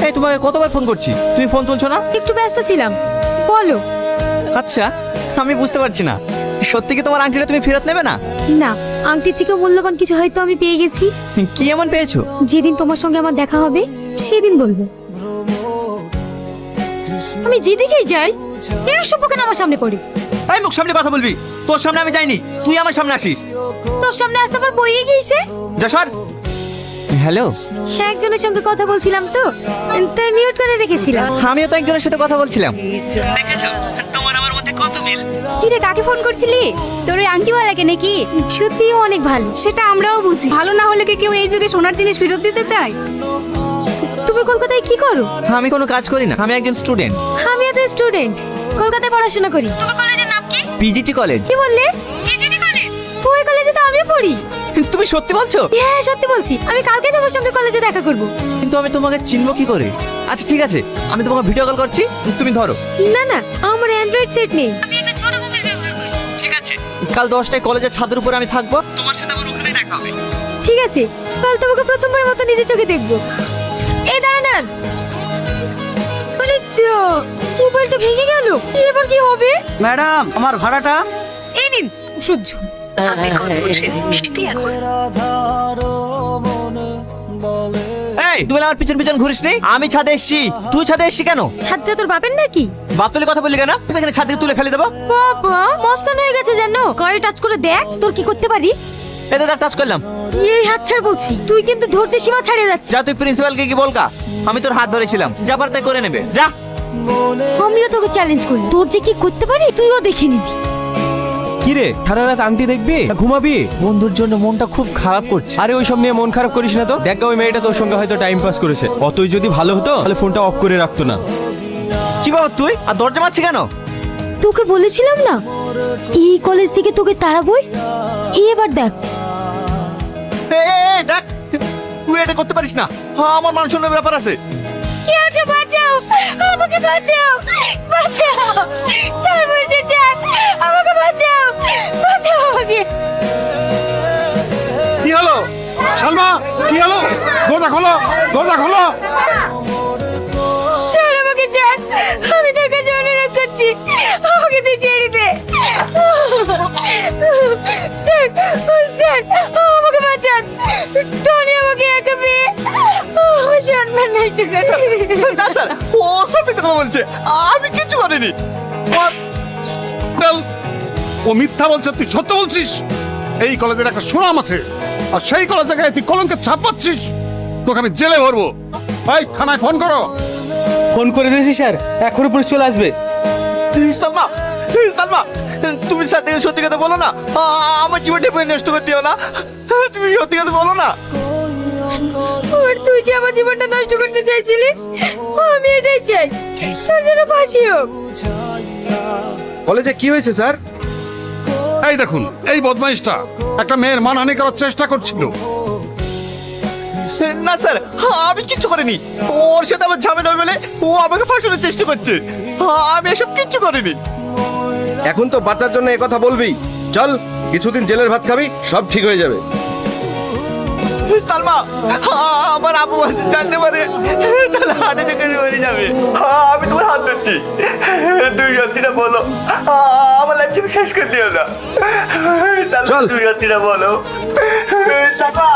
এই তোমাকে কতবার ফোন করছি, তুমি ফোন তুলছো না? একটু ব্যস্ত ছিলাম, বলো। আচ্ছা, আমি বুঝতে পারছি না, সত্যি কি তোমার আংটিটা তুমি ফেরত নেবে না? না, আংটির থেকে মূল্যবান কিছু হয়তো আমি পেয়ে গেছি। কি এমন পেয়েছো? যেদিন তোমার সঙ্গে আমার দেখা হবে সেদিন বলবো। আমি যেদিকেই যাই এরা সব কেন আমার সামনে পড়ে। এই মুখ সামনে কথা বলবি, তোর সামনে আমি যাইনি, তুই আমার সামনে আসিস। তোর সামনে আসতে আবার বইয়ে গিয়েছে। যা সর। হ্যালো, একজনের সঙ্গে কথা বলছিলাম তো, তাই মিউট করে রেখেছিলাম। আমিও তো একজনের সাথে কথা বলছিলাম। দেখেছো তোমার আমার মধ্যে কত মিল। কি রে, কাকে ফোন করছিলি? তোর ওই আংটিওয়ালাকে নাকি? সত্যিই অনেক ভালো, সেটা আমরাও বুঝি। ভালো না হলে কি কেউ এই যুগে সোনার জিনিস ফেরত দিতে চায়? তুমি কলকাতায় কি করো? আমি কোনো কাজ করি না, আমি একজন স্টুডেন্ট। আমিও তো স্টুডেন্ট, কলকাতায় পড়াশোনা করি। তোমার কলেজের নাম কি? PGT college. কি বললে? PGT college? ওই কলেজে তো আমিও পড়ি। তুমি সত্যি বলছো? হ্যাঁ, সত্যি বলছি। আমি কালকে তোমার সঙ্গে কলেজে দেখা করব। কিন্তু আমি তোমাকে চিনবো কি করে? আচ্ছা ঠিক আছে, আমি তোমাকে ভিডিও কল করছি, তুমি ধরো। না না, আমার অ্যান্ড্রয়েড সেট নেই, আমি একটা ছোট মোবাইল ব্যবহার করি। ঠিক আছে, কাল 10টায় কলেজের ছাদের উপরে আমি থাকবো, তোমার সাথে আমার ওখানে দেখা হবে। ঠিক আছে, কাল তোমাকে প্রথমবারের মতো নিজের চোখে দেখবো। এই দাঁড়ান দাঁড়ান, মোবাইলটা ভেঙে গেল, এবার কি হবে? ম্যাডাম, আমার ভাড়াটা। এই নিন, সহ্য। এই তুমি আমার পিছন পিছন ঘুরিস নি? আমি ছাদে এসেছি, তুই ছাদে এসেছি কেন? ছাদটা তোর বাপের নাকি? বাপ তুলে কথা বললি কেন? তুমি এখানে ছাদ থেকে তুলে ফেলে দেবো। বাবা মস্তান হয়ে গেছে জানো, গায়ে টাচ করে দেখ তোর কি করতে পারি। এতে তার টাচ করলাম। এই হাত ছাড় বলছি, তুই কিন্তু ধৈর্যের সীমা ছাড়িয়ে যাচ্ছিস। যা তুই প্রিন্সিপালকে কি বলকা, আমি তোর হাত ধরেছিলাম, যা পার তাই করে নেবে, যা। আমিও তোকে চ্যালেঞ্জ করি, তোর যে কি করতে পারি তুইও দেখে নিবি। কি রে, সারা রাত আংটি দেখবি না ঘুমাবি? বন্ধুর জন্য মনটা খুব খারাপ করছে। আরে ওই সব নিয়ে মন খারাপ করিস না তো। দেখ ওই মেয়েটা তোর সঙ্গে হয়তো টাইম পাস করেছে, অতই যদি ভালো হতো তাহলে ফোনটা অফ করে রাখতো না। কি বাবা তুই আর দরজা মারছি কেন? তোকে বলেছিলাম না এই কলেজ থেকে তোকে তাড়াবই, এবার দেখ। এই দেখ, তুই এটা করতে পারিস না, আমার মান সম্মানের ব্যাপার আছে। কি আছে? বাঁচাও আমাকে, বাঁচাও বাঁচাও, ছাড় বলছি, ছাড় আমাকে, বাঁচাও বাঁচাও আমাকে। কি হলো সালমা, কি হলো? দরজা খোলো, দরজা খোলো। ছাড় আমাকে, ছাড়, আমি তোর কাছে অনুরোধ করছি, আমাকে তুই ছেড়ে দে। স্যার স্যার, আমাকে বাঁচান, টনি আমাকে একা পেয়ে আমার সম্মান নষ্ট করে। না স্যার, ও সব মিথ্যা কথা বলছে, আমি কিছু করিনি। ও মিথ্যা বলছে, তুই সত্য বলছিস। এই কলেজের একটা সুনাম আছে, আর সেই কলেজে গায়ে তুই কলঙ্কের ছাপ পাচ্ছিস। তোকে আমি জেলে ভরবো। ভাই থানায় ফোন করো। ফোন করে দিয়েছি স্যার, এখনই পুলিশ চলে আসবে। সালমা, সালমা, তুমি স্যার থেকে সত্যি কথা বলো না, আমার জীবনটা নষ্ট করে দিও না, তুমি সত্যি কথা বলো না। আর তুই যে আমার জীবনটা নষ্ট করতে চাইছিলি, আমি এটাই চাই, তোর জন্য ফাঁসি হোক। কলেজে কি হয়েছে স্যার? এই দেখুন, এই বদমাইশটা একটা মেয়ের মানহানি করার চেষ্টা করছিল। না স্যার, আমি কিচ্ছু করিনি, ওর সাথে আমার ঝামেলা বলে ও আমাকে ফাঁসানোর চেষ্টা করছে, আমি এসব কিচ্ছু করিনি। এখন তো বাচ্চার জন্য এ কথা বলবি, চল কিছুদিন জেলের ভাত খাবি, সব ঠিক হয়ে যাবে। সালমা, আমার আবু জানতে পারে তাহলে হাতে থেকে মরে যাবে। আমি তোমার হাত ধরছি, তুই সত্যিটা বলো, আমার লাইফ তুমি শেষ করে দিও না। চল। তুই সত্যিটা বলো সালমা।